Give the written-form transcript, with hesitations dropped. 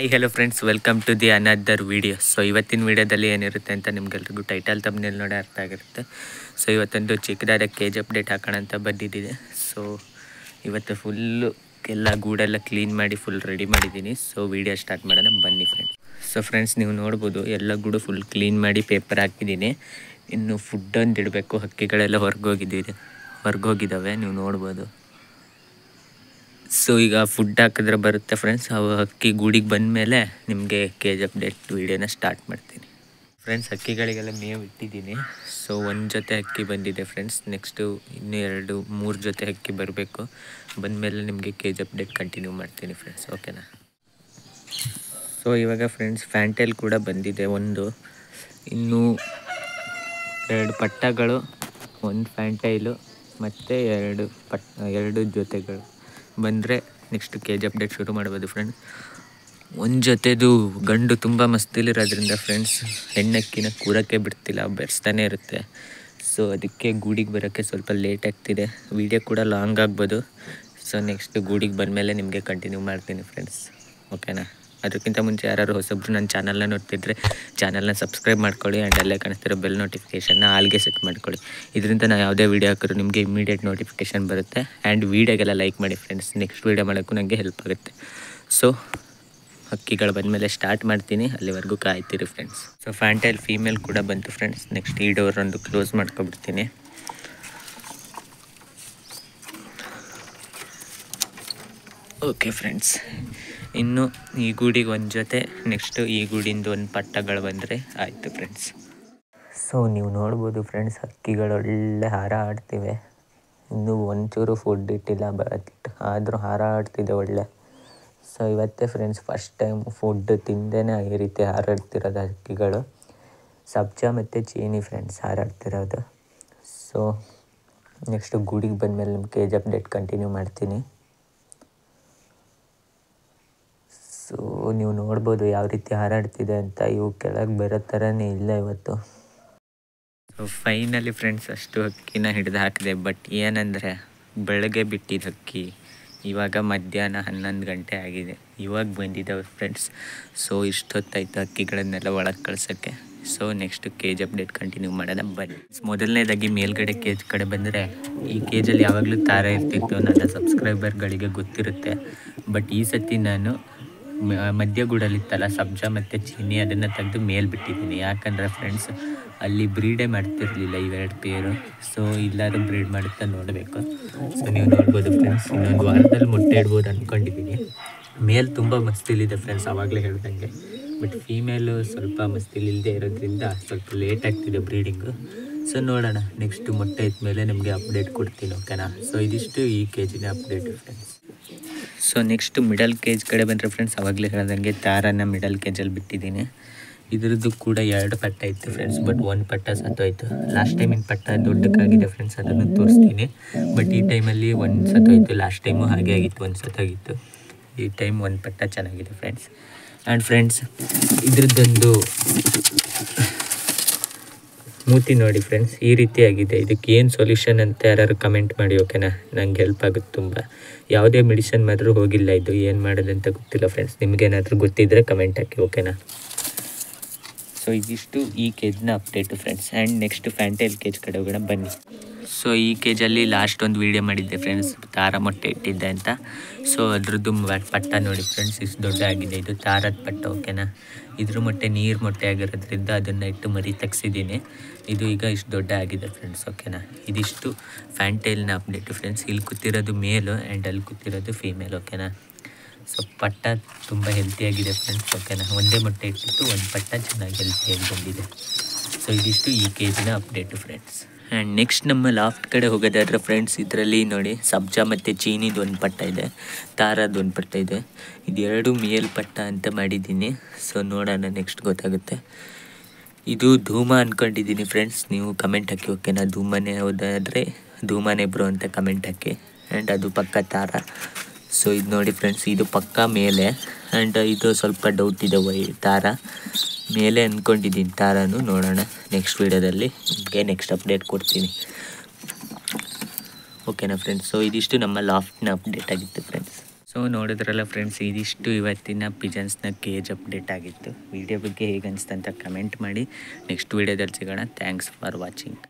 Hi hello friends, welcome to the another video. So ಇವತ್ತಿನ ವಿಡಿಯೋದಲ್ಲಿ ಏನಿರುತ್ತೆ ಅಂತ ನಿಮ್ಗೆಲ್ರಿಗೂ ಟೈಟಲ್ ತಮ್ಮನೇಲಿ ನೋಡಿ ಅರ್ಥ ಆಗಿರುತ್ತೆ. ಸೊ ಇವತ್ತೊಂದು ಚಿಕ್ಕದಾದ ಕೇಜ್ ಅಪ್ಡೇಟ್ ಹಾಕೋಣ ಅಂತ ಬಂದಿದ್ದೀನಿ. ಸೊ ಇವತ್ತು ಫುಲ್ಲು ಎಲ್ಲ ಗೂಡೆಲ್ಲ ಕ್ಲೀನ್ ಮಾಡಿ ಫುಲ್ ರೆಡಿ ಮಾಡಿದ್ದೀನಿ. ಸೊ ವಿಡಿಯೋ ಸ್ಟಾರ್ಟ್ ಮಾಡೋಣ ಬನ್ನಿ ಫ್ರೆಂಡ್ಸ್. ಸೊ ಫ್ರೆಂಡ್ಸ್, ನೀವು ನೋಡ್ಬೋದು ಎಲ್ಲ ಗೂಡು ಫುಲ್ ಕ್ಲೀನ್ ಮಾಡಿ ಪೇಪರ್ ಹಾಕಿದ್ದೀನಿ. ಇನ್ನು ಫುಡ್ಡೊಂದು ಇಡಬೇಕು. ಹಕ್ಕಿಗಳೆಲ್ಲ ಹೊರಗೋಗಿದ್ದಾವೆ, ನೀವು ನೋಡ್ಬೋದು. ಸೊ ಈಗ ಫುಡ್ ಹಾಕಿದ್ರೆ ಬರುತ್ತೆ ಫ್ರೆಂಡ್ಸ್. ಅವು ಹಕ್ಕಿ ಗೂಡಿಗೆ ಬಂದಮೇಲೆ ನಿಮಗೆ ಕೇಜ್ ಅಪ್ಡೇಟ್ ವೀಡಿಯೋನ ಸ್ಟಾರ್ಟ್ ಮಾಡ್ತೀನಿ ಫ್ರೆಂಡ್ಸ್. ಹಕ್ಕಿಗಳಿಗೆಲ್ಲ ಮೇವು ಇಟ್ಟಿದ್ದೀನಿ. ಸೊ ಒಂದು ಜೊತೆ ಹಕ್ಕಿ ಬಂದಿದೆ ಫ್ರೆಂಡ್ಸ್. ನೆಕ್ಸ್ಟು ಇನ್ನೂ 2-3 ಜೊತೆ ಹಕ್ಕಿ ಬರಬೇಕು. ಬಂದಮೇಲೆ ನಿಮಗೆ ಕೇಜ್ ಅಪ್ಡೇಟ್ ಕಂಟಿನ್ಯೂ ಮಾಡ್ತೀನಿ ಫ್ರೆಂಡ್ಸ್, ಓಕೆನಾ. ಸೊ ಇವಾಗ ಫ್ರೆಂಡ್ಸ್ ಫ್ಯಾಂಟೇಲ್ ಕೂಡ ಬಂದಿದೆ. ಇನ್ನೂ 2 ಪಟ್ಟಗಳು, 1 ಫ್ಯಾಂಟೈಲು ಮತ್ತು 2 ಜೊತೆಗಳು ಬಂದರೆ ನೆಕ್ಸ್ಟ್ ಕೇಜ್ ಅಪ್ಡೇಟ್ ಶುರು ಮಾಡ್ಬೋದು ಫ್ರೆಂಡ್ಸ್. ಒಂದು ಜೊತೆದು ಗಂಡು ತುಂಬ ಮಸ್ತಿಲಿರೋದ್ರಿಂದ ಫ್ರೆಂಡ್ಸ್ ಹೆಣ್ಣಕ್ಕಿನ ಕೂರಕ್ಕೆ ಬಿಡ್ತಿಲ್ಲ, ಬೆರೆಸ್ತಾನೆ ಇರುತ್ತೆ. ಸೊ ಅದಕ್ಕೆ ಗೂಡಿಗೆ ಬರೋಕ್ಕೆ ಸ್ವಲ್ಪ ಲೇಟ್ ಆಗ್ತಿದೆ. ವಿಡಿಯೋ ಕೂಡ ಲಾಂಗ್ ಆಗ್ಬೋದು. ಸೊ ನೆಕ್ಸ್ಟ್ ಗೂಡಿಗೆ ಬಂದಮೇಲೆ ನಿಮಗೆ ಕಂಟಿನ್ಯೂ ಮಾಡ್ತೀನಿ ಫ್ರೆಂಡ್ಸ್, ಓಕೆನಾ. ಅದಕ್ಕಿಂತ ಮುಂಚೆ ಯಾರು ಹೊಸಬ್ರು ನನ್ನ ಚಾನಲ್ನ ನೋಡ್ತಿದ್ರೆ ಚಾನಲ್ನ ಸಬ್ಸ್ಕ್ರೈಬ್ ಮಾಡ್ಕೊಳ್ಳಿ. ಆ್ಯಂಡ್ ಅಲ್ಲೇ ಕಾಣಿಸ್ತಿರೋ ಬೆಲ್ ನೋಟಿಫಿಕೇಷನ್ನ ಆಲ್ಗೆ ಸೆಟ್ ಮಾಡ್ಕೊಳ್ಳಿ. ಇದರಿಂದ ನಾನು ಯಾವುದೇ ವೀಡಿಯೋ ಹಾಕಿದ್ರು ನಿಮಗೆ ಇಮಿಡಿಯೇಟ್ ನೋಟಿಫಿಕೇಷನ್ ಬರುತ್ತೆ. ಆ್ಯಂಡ್ ವೀಡಿಯೋಗೆಲ್ಲ ಲೈಕ್ ಮಾಡಿ ಫ್ರೆಂಡ್ಸ್. ನೆಕ್ಸ್ಟ್ ವೀಡಿಯೋ ಮಾಡೋಕ್ಕೂ ನನಗೆ ಹೆಲ್ಪ್ ಆಗುತ್ತೆ. ಸೊ ಹಕ್ಕಿಗಳು ಬಂದಮೇಲೆ ಸ್ಟಾರ್ಟ್ ಮಾಡ್ತೀನಿ, ಅಲ್ಲಿವರೆಗೂ ಕಾಯ್ತೀರಿ ಫ್ರೆಂಡ್ಸ್. ಸೊ ಫ್ಯಾಂಟೈಲ್ ಫೀಮೇಲ್ ಕೂಡ ಬಂತು ಫ್ರೆಂಡ್ಸ್. ನೆಕ್ಸ್ಟ್ ಈ ಡೋರ್ ಒಂದು ಕ್ಲೋಸ್ ಮಾಡ್ಕೊಬಿಡ್ತೀನಿ. ಓಕೆ ಫ್ರೆಂಡ್ಸ್, ಇನ್ನು ಈ ಗೂಡಿಗೆ 1 ಜೊತೆ, ನೆಕ್ಸ್ಟು ಈ ಗೂಡಿಂದ 1 ಪಟ್ಟಗಳು ಬಂದರೆ ಆಯಿತು ಫ್ರೆಂಡ್ಸ್. ಸೊ ನೀವು ನೋಡ್ಬೋದು ಫ್ರೆಂಡ್ಸ್, ಹಕ್ಕಿಗಳು ಒಳ್ಳೆ ಹಾರ ಆಡ್ತಿವೆ. ಇನ್ನೂ ಒಂಚೂರು ಫುಡ್ ಇಟ್ಟಿಲ್ಲ, ಬಟ್ ಆದರೂ ಹಾರ ಆಡ್ತಿದೆ ಒಳ್ಳೆ. ಸೊ ಇವತ್ತೇ ಫ್ರೆಂಡ್ಸ್ ಫಸ್ಟ್ ಟೈಮ್ ಫುಡ್ ತಿಂದೇ ಈ ರೀತಿ ಹಾರಾಡ್ತಿರೋದು ಹಕ್ಕಿಗಳು. ಸಬ್ಜಾ ಮತ್ತು ಚೀನಿ ಫ್ರೆಂಡ್ಸ್ ಹಾರಾಡ್ತಿರೋದು. ಸೊ ನೆಕ್ಸ್ಟು ಗೂಡಿಗೆ ಬಂದಮೇಲೆ ನಿಮ್ಮ ಕೇಜ್ ಅಪ್ಡೇಟ್ ಕಂಟಿನ್ಯೂ ಮಾಡ್ತೀನಿ. ಸೊ ನೀವು ನೋಡ್ಬೋದು ಯಾವ ರೀತಿ ಹಾರಾಡ್ತಿದೆ ಅಂತ. ಇವು ಕೆಳಗೆ ಬರೋ ಥರನೇ ಇಲ್ಲ ಇವತ್ತು. ಸೊ ಫೈನಲಿ ಫ್ರೆಂಡ್ಸ್ ಅಷ್ಟು ಹಕ್ಕಿನ ಹಿಡಿದು ಹಾಕಿದೆ. ಬಟ್ ಏನಂದರೆ ಬೆಳಗ್ಗೆ ಬಿಟ್ಟಿದ್ದು ಹಕ್ಕಿ ಇವಾಗ ಮಧ್ಯಾಹ್ನ 11 ಗಂಟೆ ಆಗಿದೆ, ಇವಾಗ ಬಂದಿದ್ದಾವೆ ಫ್ರೆಂಡ್ಸ್. ಸೊ ಇಷ್ಟೊತ್ತಾಯ್ತು ಹಕ್ಕಿಗಳನ್ನೆಲ್ಲ ಒಳಗೆ ಕಳ್ಸೋಕ್ಕೆ. So next cage update continue ಮಾಡೋಣ ಬನ್ನಿ. ಮೊದಲನೇದಾಗಿ ಮೇಲ್ಗಡೆ ಕೇಜ್ ಕಡೆ ಬಂದರೆ, ಈ ಕೇಜಲ್ಲಿ ಯಾವಾಗಲೂ ತಾರ ಇರ್ತಿತ್ತು, ನನ್ನ ಸಬ್ಸ್ಕ್ರೈಬರ್ಗಳಿಗೆ ಗೊತ್ತಿರುತ್ತೆ. ಬಟ್ ಈ ಸತಿ ನಾನು ಮಧ್ಯಗೂಡಲ್ಲಿತ್ತಲ್ಲ ಸಬ್ಜಾ ಮತ್ತು ಚೀನಿ, ಅದನ್ನು ತೆಗೆದು ಮೇಲೆ ಬಿಟ್ಟಿದ್ದೀನಿ. ಯಾಕಂದರೆ ಫ್ರೆಂಡ್ಸ್ ಅಲ್ಲಿ ಬ್ರೀಡೇ ಮಾಡ್ತಿರಲಿಲ್ಲ ಇವೆರಡು ಪೇರು. ಸೊ ಇಲ್ಲಾದ್ರೂ ಬ್ರೀಡ್ ಮಾಡುತ್ತಾ ನೋಡಬೇಕು. ಸೊ ನೀವು ನೋಡ್ಬೋದು ಫ್ರೆಂಡ್ಸ್, ಇನ್ನೊಂದು ವಾರದಲ್ಲಿ ಮೊಟ್ಟೆ ಇಡ್ಬೋದು ಅಂದ್ಕೊಂಡಿದ್ದೀನಿ. ಮೇಲ್ ತುಂಬ ಮಸ್ತಿಲಿದೆ ಫ್ರೆಂಡ್ಸ್, ಆವಾಗಲೇ ಹೇಳ್ದಂಗೆ. ಬಟ್ ಫೀಮೇಲು ಸ್ವಲ್ಪ ಮಸ್ತಿಲಿಲ್ಲದೆ ಇರೋದ್ರಿಂದ ಸ್ವಲ್ಪ ಲೇಟ್ ಆಗ್ತಿದೆ ಬ್ರೀಡಿಂಗು. ಸೊ ನೋಡೋಣ, ನೆಕ್ಸ್ಟು ಮೊಟ್ಟೆ ಇದ್ಮೇಲೆ ನಿಮಗೆ ಅಪ್ಡೇಟ್ ಕೊಡ್ತೀನಿ, ಓಕೆನಾ. ಸೊ ಇದಿಷ್ಟು ಈ ಕೇಜಿನ update friends. So next middle cage ಕಡೆ ಬಂದರೆ ಫ್ರೆಂಡ್ಸ್, ಆವಾಗಲೇ ಹೇಳ್ದಂಗೆ ತಾರನ ಮಿಡಲ್ ಕೇಜಲ್ಲಿ ಬಿಟ್ಟಿದ್ದೀನಿ. ಇದ್ರದ್ದು ಕೂಡ 2 ಪಟ್ಟ ಇತ್ತು ಫ್ರೆಂಡ್ಸ್. ಬಟ್ 1 ಪಟ್ಟ ಸತ್ತೋಯ್ತು. ಲಾಸ್ಟ್ ಟೈಮಿನ ಪಟ್ಟ ದೊಡ್ಡಕ್ಕಾಗಿದೆ ಫ್ರೆಂಡ್ಸ್, ಅದನ್ನು ತೋರಿಸ್ತೀನಿ. ಬಟ್ ಈ ಟೈಮಲ್ಲಿ 1 ಸತ್ತೋಯ್ತು. ಲಾಸ್ಟ್ ಟೈಮು ಹಾಗೆ ಆಗಿತ್ತು, 1 ಸತ್ತೋಗಿತ್ತು. ಈ ಟೈಮ್ 1 ಪಟ್ಟ ಚೆನ್ನಾಗಿದೆ ಫ್ರೆಂಡ್ಸ್. ಆ್ಯಂಡ್ ಫ್ರೆಂಡ್ಸ್ ಇದ್ರದ್ದೊಂದು ಮೂತಿ ನೋಡಿ ಫ್ರೆಂಡ್ಸ್, ಈ ರೀತಿ ಆಗಿದೆ. ಇದಕ್ಕೆ ಏನು ಸೊಲ್ಯೂಷನ್ ಅಂತ ಯಾರು ಕಮೆಂಟ್ ಮಾಡಿ, ಓಕೆನಾ. ನಂಗೆ ಹೆಲ್ಪ್ ಆಗುತ್ತೆ ತುಂಬ. ಯಾವುದೇ ಮೆಡಿಸಿನ್ ಮಾತ್ರ ಹೋಗಿಲ್ಲ, ಇದು ಏನು ಮಾಡೋದಂತ ಗೊತ್ತಿಲ್ಲ ಫ್ರೆಂಡ್ಸ್. ನಿಮಗೇನಾದರೂ ಗೊತ್ತಿದ್ದರೆ ಕಮೆಂಟ್ ಹಾಕಿ, ಓಕೆನಾ. ಸೊ ಇದಿಷ್ಟು ಈ ಕೇಜ್ನ update friends. And next fantail cage ಕಡೆ ಹೋಗೋಣ ಬನ್ನಿ. ಸೊ ಈ ಕೇಜಲ್ಲಿ ಲಾಸ್ಟ್ ಒಂದು ವೀಡಿಯೋ ಮಾಡಿದ್ದೆ ಫ್ರೆಂಡ್ಸ್, ತಾರ ಮೊಟ್ಟೆ ಇಟ್ಟಿದ್ದೆ ಅಂತ. ಸೊ ಅದ್ರದ್ದು ಪಟ್ಟ ನೋಡಿ ಫ್ರೆಂಡ್ಸ್, ಇಷ್ಟು ದೊಡ್ಡ ಆಗಿದೆ. ಇದು ತಾರದ ಪಟ್ಟ, ಓಕೆನಾ. ಇದ್ರ ಮೊಟ್ಟೆ ನೀರು ಮೊಟ್ಟೆ ಆಗಿರೋದ್ರಿಂದ ಅದನ್ನು ಇಟ್ಟು ಮರಿ ತೆಗ್ಸಿದ್ದೀನಿ. ಇದು ಈಗ ಇಷ್ಟು ದೊಡ್ಡ ಆಗಿದೆ ಫ್ರೆಂಡ್ಸ್, ಓಕೆನಾ. ಇದಿಷ್ಟು ಫ್ಯಾಂಟೈಲ್ನ ಅಪ್ಡೇಟು ಫ್ರೆಂಡ್ಸ್. ಇಲ್ಲಿ ಕೂತಿರೋದು ಮೇಲು ಆ್ಯಂಡ್ ಅಲ್ಲಿ ಕೂತಿರೋದು ಫೀಮೇಲ್, ಓಕೆನಾ. ಸೊ ಪಟ್ಟ ತುಂಬ ಹೆಲ್ತಿಯಾಗಿದೆ ಫ್ರೆಂಡ್ಸ್, ಓಕೆನಾ. ಒಂದೇ ಮೊಟ್ಟೆ ಇಟ್ಟಿತ್ತು, 1 ಪಟ್ಟ ಚೆನ್ನಾಗಿ ಹೆಲ್ತಿಯಾಗಿ ಬಂದಿದೆ. ಸೊ ಇದಿಷ್ಟು ಈ ಕೇಜಿನ ಅಪ್ಡೇಟು ಫ್ರೆಂಡ್ಸ್. ಆ್ಯಂಡ್ ನೆಕ್ಸ್ಟ್ ನಮ್ಮ ಲಾಫ್ಟ್ ಕಡೆ ಹೋಗೋದಾದ್ರೆ ಫ್ರೆಂಡ್ಸ್, ಇದರಲ್ಲಿ ನೋಡಿ ಸಬ್ಜಾ ಮತ್ತು ಚೀನಿದು 1 ಪಟ್ಟ ಇದೆ, ತಾರದ್ದು 1 ಪಟ್ಟ ಇದೆ. ಇದು 2 ಮೇಲ್ ಪಟ್ಟ ಅಂತ ಮಾಡಿದ್ದೀನಿ. ಸೊ ನೋಡೋಣ, ನೆಕ್ಸ್ಟ್ ಗೊತ್ತಾಗುತ್ತೆ. ಇದು ಧೂಮ ಅಂದ್ಕೊಂಡಿದ್ದೀನಿ ಫ್ರೆಂಡ್ಸ್. ನೀವು ಕಮೆಂಟ್ ಹಾಕಿ, ಓಕೆನಾ. ಧೂಮನೇ ಹೋದಾದರೆ ಧೂಮನೇ ಬ್ರೋ ಅಂತ ಕಮೆಂಟ್ ಹಾಕಿ. ಆ್ಯಂಡ್ ಅದು ಪಕ್ಕ ತಾರ. ಸೊ ಇದು ನೋಡಿ ಫ್ರೆಂಡ್ಸ್, ಇದು ಪಕ್ಕ ಮೇಲೆ. ಆ್ಯಂಡ್ ಇದು ಸ್ವಲ್ಪ ಡೌಟ್ ಇದೆ, ತಾರ ಮೇಲೆ ಅಂದ್ಕೊಂಡಿದ್ದೀನಿ. ತಾರನು ನೋಡೋಣ ನೆಕ್ಸ್ಟ್ ವೀಡಿಯೋದಲ್ಲಿ ನಿಮಗೆ ನೆಕ್ಸ್ಟ್ ಅಪ್ಡೇಟ್ ಕೊಡ್ತೀನಿ, ಓಕೆನಾ ಫ್ರೆಂಡ್ಸ್. ಸೊ ಇದಿಷ್ಟು ನಮ್ಮ ಲಾಫ್ಟ್ನ ಅಪ್ಡೇಟ್ ಆಗಿತ್ತು ಫ್ರೆಂಡ್ಸ್. ಸೊ ನೋಡಿದ್ರಲ್ಲ ಫ್ರೆಂಡ್ಸ್, ಇದಿಷ್ಟು ಇವತ್ತಿನ ಪಿಜನ್ಸ್ನ ಕೇಜ್ ಅಪ್ಡೇಟ್ ಆಗಿತ್ತು. ವಿಡಿಯೋ ಬಗ್ಗೆ ಹೇಗೆ ಅನಿಸ್ತು ಅಂತ ಕಮೆಂಟ್ ಮಾಡಿ. ನೆಕ್ಸ್ಟ್ ವೀಡಿಯೋದಲ್ಲಿ ಸಿಗೋಣ. Thanks for watching.